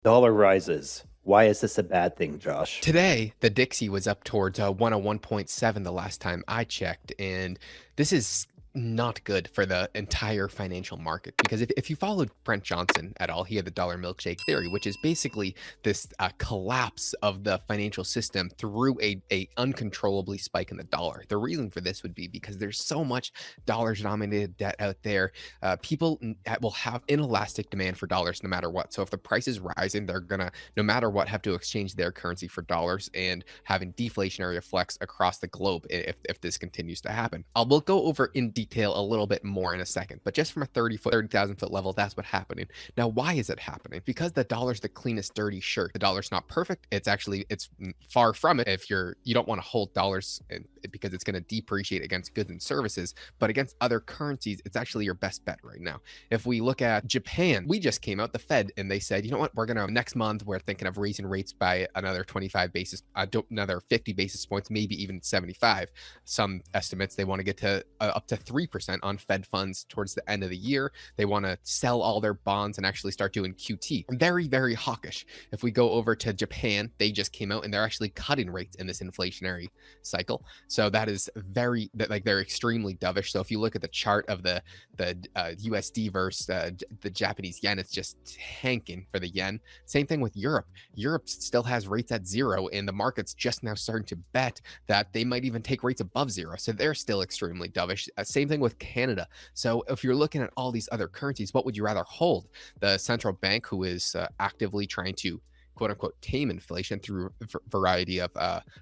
Dollar rises. Why is this a bad thing, Josh? Today, the Dixie was up towards 101.7 the last time I checked, and this is not good for the entire financial market because if you followed Brent Johnson at all, he had the dollar milkshake theory, which is basically this collapse of the financial system through a uncontrollably spike in the dollar. The reason for this would be because there's so much dollar denominated debt out there. People will have inelastic demand for dollars no matter what. So if the price is rising, they're gonna, no matter what, have to exchange their currency for dollars, and having deflationary effects across the globe if this continues to happen. We'll go over in detail a little bit more in a second, but just from a 30,000 foot level, that's what's happening. Now, why is it happening? Because the dollar's the cleanest dirty shirt. The dollar's not perfect. It's far from it. If you don't want to hold dollars because it's going to depreciate against goods and services, but against other currencies, it's actually your best bet right now. If we look at Japan, we just came out the Fed and they said, you know what, we're going to next month, we're thinking of raising rates by another 25 basis, another 50 basis points, maybe even 75. Some estimates they want to get to up to 3% on Fed funds towards the end of the year. They want to sell all their bonds and actually start doing QT. Very, very hawkish. If we go over to Japan, they just came out and they're actually cutting rates in this inflationary cycle. So that is they're extremely dovish. So if you look at the chart of the USD versus the Japanese yen, it's just tanking for the yen. Same thing with Europe. Europe still has rates at zero, and the market's just now starting to bet that they might even take rates above zero. So they're still extremely dovish. Same thing with Canada. So if you're looking at all these other currencies, what would you rather hold? The central bank, who is actively trying to quote unquote tame inflation through a variety of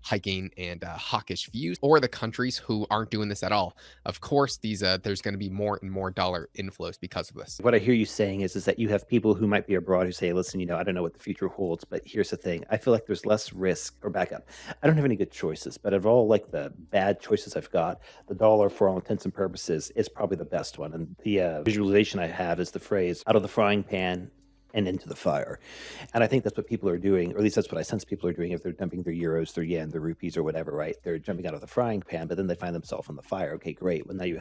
hiking and hawkish views, or the countries who aren't doing this at all? Of course, there's going to be more and more dollar inflows because of this. What I hear you saying is that you have people who might be abroad who say, listen, I don't know what the future holds, but here's the thing. I feel like there's less risk, or back up. I don't have any good choices, but of all like the bad choices I've got, the dollar for all intents and purposes is probably the best one. And the visualization I have is the phrase out of the frying pan and into the fire. And I think that's what people are doing, or at least that's what I sense people are doing if they're dumping their euros, their yen, their rupees, or whatever, right? They're jumping out of the frying pan, but then they find themselves in the fire. Okay, great. Well, now you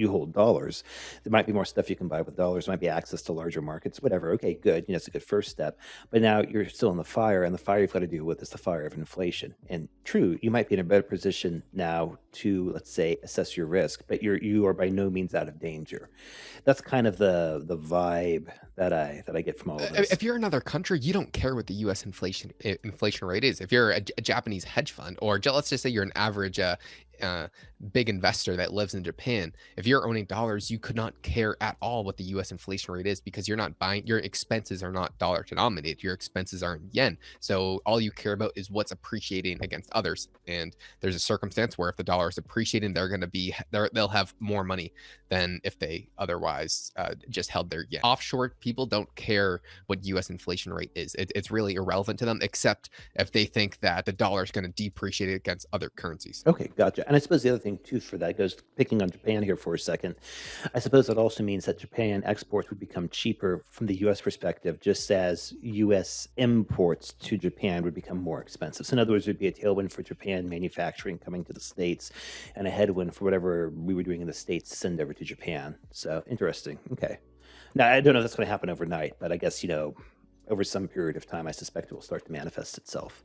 hold dollars. There might be more stuff you can buy with dollars. There might be access to larger markets, whatever. Okay, good. It's a good first step. But now you're still in the fire, and the fire you've got to deal with is the fire of inflation. And true, you might be in a better position now to, let's say, assess your risk, but you are by no means out of danger. That's kind of the vibe that I get from all of this. If you're another country, you don't care what the U.S. inflation rate is. If you're a Japanese hedge fund, or let's just say you're an average uh, big investor that lives in Japan, if you're owning dollars, you could not care at all what the U.S. inflation rate is, because you're not buying. Your expenses are not dollar denominated. Your expenses are in yen. So all you care about is what's appreciating against others. And there's a circumstance where if the dollar is appreciating, they'll have more money than if they otherwise just held their yen. Offshore people don't care what U.S. inflation rate is. It's really irrelevant to them, except if they think that the dollar is going to depreciate against other currencies. Okay, gotcha. And I suppose the other thing too for that goes picking on Japan here for a second. I suppose that also means that Japan exports would become cheaper from the US perspective, just as US imports to Japan would become more expensive. So in other words, there'd be a tailwind for Japan manufacturing coming to the States, and a headwind for whatever we were doing in the States to send over to Japan. So interesting. Okay. Now I don't know if that's going to happen overnight, but I guess, over some period of time, I suspect it will start to manifest itself.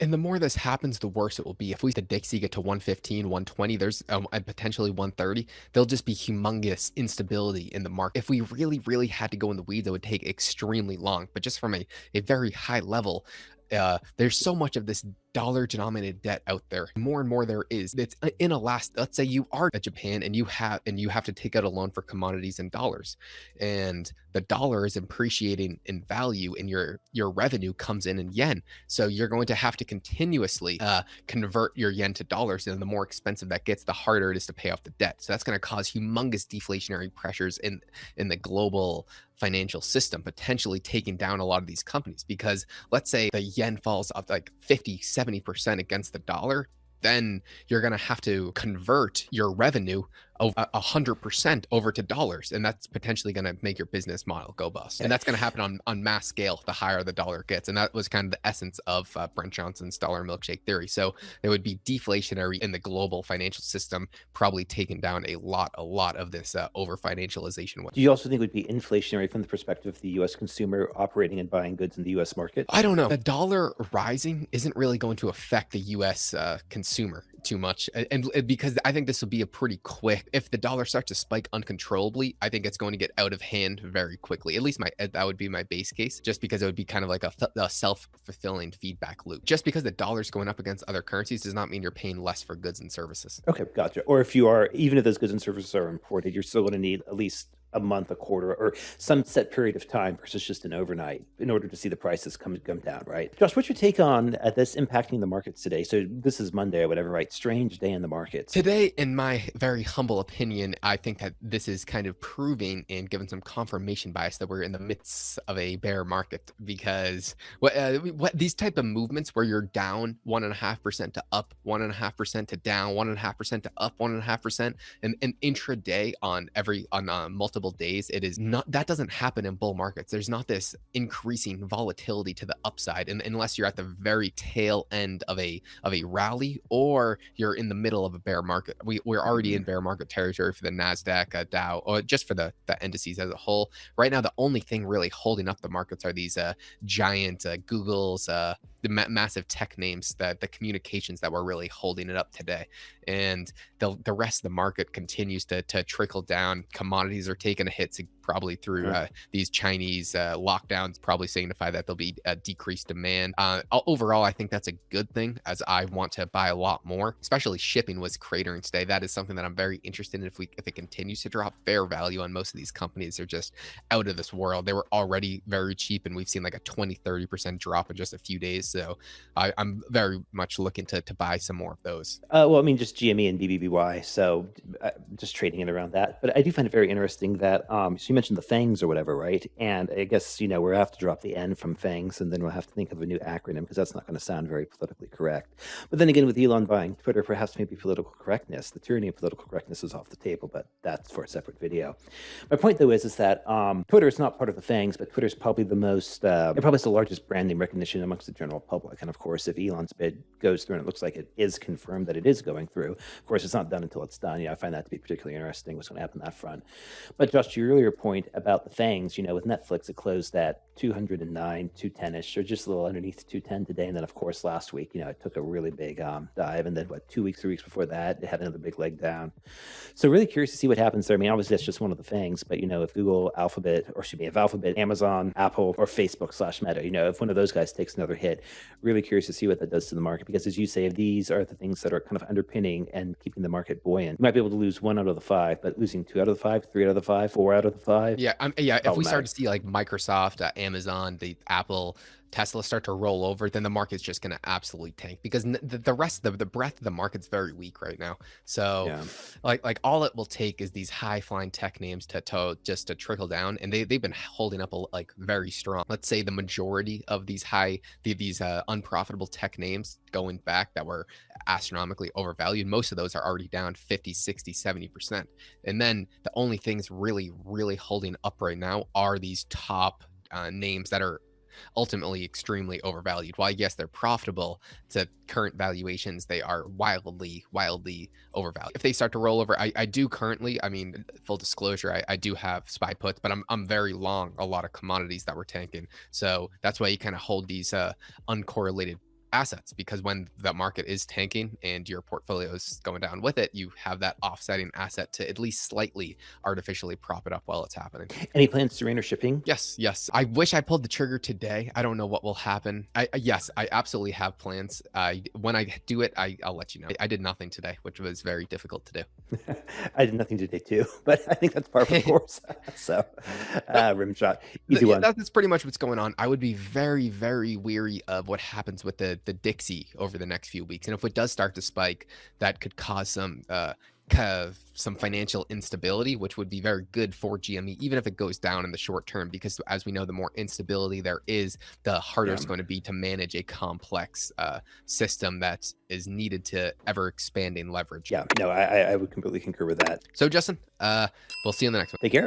And the more this happens, the worse it will be. If we the Dixie get to 115, 120, there's and potentially 130, there'll just be humongous instability in the market. If we really, really had to go in the weeds, it would take extremely long. But just from a very high level, there's so much of this dollar denominated debt out there. More and more there is. It's let's say you are at Japan and you have to take out a loan for commodities in dollars, and the dollar is appreciating in value, and your revenue comes in yen. So you're going to have to continuously convert your yen to dollars, and the more expensive that gets, the harder it is to pay off the debt. So that's going to cause humongous deflationary pressures in the global financial system, potentially taking down a lot of these companies. Because let's say the yen falls up like 50-70% against the dollar, then you're going to have to convert your revenue 100% over to dollars, and that's potentially going to make your business model go bust. And that's going to happen on mass scale the higher the dollar gets. And that was kind of the essence of Brent Johnson's dollar milkshake theory. So there would be deflationary in the global financial system, probably taking down a lot of this over financialization. Do you also think it would be inflationary from the perspective of the U.S. consumer operating and buying goods in the U.S. market? I don't know. The dollar rising isn't really going to affect the U.S. Consumer too much, and because I think this will be a pretty quick. If the dollar starts to spike uncontrollably, I think it's going to get out of hand very quickly. At least that would be my base case, just because it would be kind of like a self-fulfilling feedback loop. Just because the dollar's going up against other currencies does not mean you're paying less for goods and services. Okay, gotcha. Or if you are, even if those goods and services are imported, you're still going to need at least a month, a quarter, or some set period of time versus just an overnight in order to see the prices come down, right? Josh, what's your take on this impacting the markets today? So this is Monday or whatever, right? Strange day in the markets. Today, in my very humble opinion, I think that this is kind of proving and giving some confirmation bias that we're in the midst of a bear market, because what these type of movements where you're down 1.5% to up 1.5% to down 1.5% to up 1.5%, and intraday on multiple days, it is not, that doesn't happen in bull markets. There's not this increasing volatility to the upside, and unless you're at the very tail end of a rally, or you're in the middle of a bear market. We're already in bear market territory for the Nasdaq, Dow, or just for the indices as a whole. Right now, the only thing really holding up the markets are these giant Google's, the massive tech names, that the communications that were really holding it up today. And the rest of the market continues to trickle down. Commodities are taking a hit, probably through these Chinese lockdowns, probably signify that there'll be a decreased demand. Overall, I think that's a good thing, as I want to buy a lot more. Especially shipping was cratering today. That is something that I'm very interested in. If it continues to drop, fair value on most of these companies are just out of this world. They were already very cheap, and we've seen like a 20-30% drop in just a few days. So I'm very much looking to buy some more of those. Well, I mean, just GME and BBBY, so just trading it around that. But I do find it very interesting that, so you mentioned the FANGs or whatever, right? And I guess, we'll have to drop the N from FANGs, and then we'll have to think of a new acronym, because that's not going to sound very politically correct. But then again, with Elon buying Twitter, perhaps maybe political correctness, the tyranny of political correctness is off the table, but that's for a separate video. My point, though, is that Twitter is not part of the FANGs, but Twitter's probably the most, it probably has the largest brand name recognition amongst the general public. And of course, if Elon's bid goes through, and it looks like it is confirmed that it is going through, of course, it's not done until it's done. I find that to be particularly interesting, what's going to happen on that front. But Josh, to your earlier point about the FANGs, with Netflix, it closed at 209, 210-ish, or just a little underneath 210 today. And then, of course, last week, it took a really big dive. And then, 2 weeks, 3 weeks before that, it had another big leg down. So really curious to see what happens there. I mean, obviously, that's just one of the FANGs. But, if Google, if Alphabet, Amazon, Apple, or Facebook/Meta, if one of those guys takes another hit, really curious to see what that does to the market. Because as you say, these are the things that are kind of underpinning and keeping the market buoyant. You might be able to lose 1 out of the 5, but losing 2 out of the 5, 3 out of the 5, 4 out of the 5. Yeah, if we start to see like Microsoft, Amazon, the Apple, Tesla start to roll over, then the market's just going to absolutely tank, because the rest of the breadth of the market's very weak right now. So Yeah. like all it will take is these high flying tech names to just to trickle down, and they've been holding up like very strong. Let's say the majority of these unprofitable tech names going back that were astronomically overvalued, most of those are already down 50, 60, 70%. And then the only things really holding up right now are these top names that are ultimately extremely overvalued. While yes, they're profitable to current valuations, they are wildly overvalued. If they start to roll over, I do currently, I mean, full disclosure, I do have SPY puts, but I'm very long a lot of commodities that were tanking. So that's why you kind of hold these uncorrelated assets, because when the market is tanking and your portfolio is going down with it, you have that offsetting asset to at least slightly artificially prop it up while it's happening. Any plans to enter shipping? Yes. I wish I pulled the trigger today. I don't know what will happen. Yes, I absolutely have plans. When I do it, I'll let you know. I did nothing today, which was very difficult to do. I did nothing today too, but I think that's par for the course. So, rim shot. Easy one. That's pretty much what's going on. I would be very weary of what happens with the Dixie over the next few weeks, and if it does start to spike, that could cause some some financial instability, which would be very good for GME, even if it goes down in the short term, because as we know, the more instability there is, the harder Yeah. it's going to be to manage a complex system that is needed to ever expanding leverage. Yeah. No, I would completely concur with that. So Justin, we'll see you in the next one. Take care.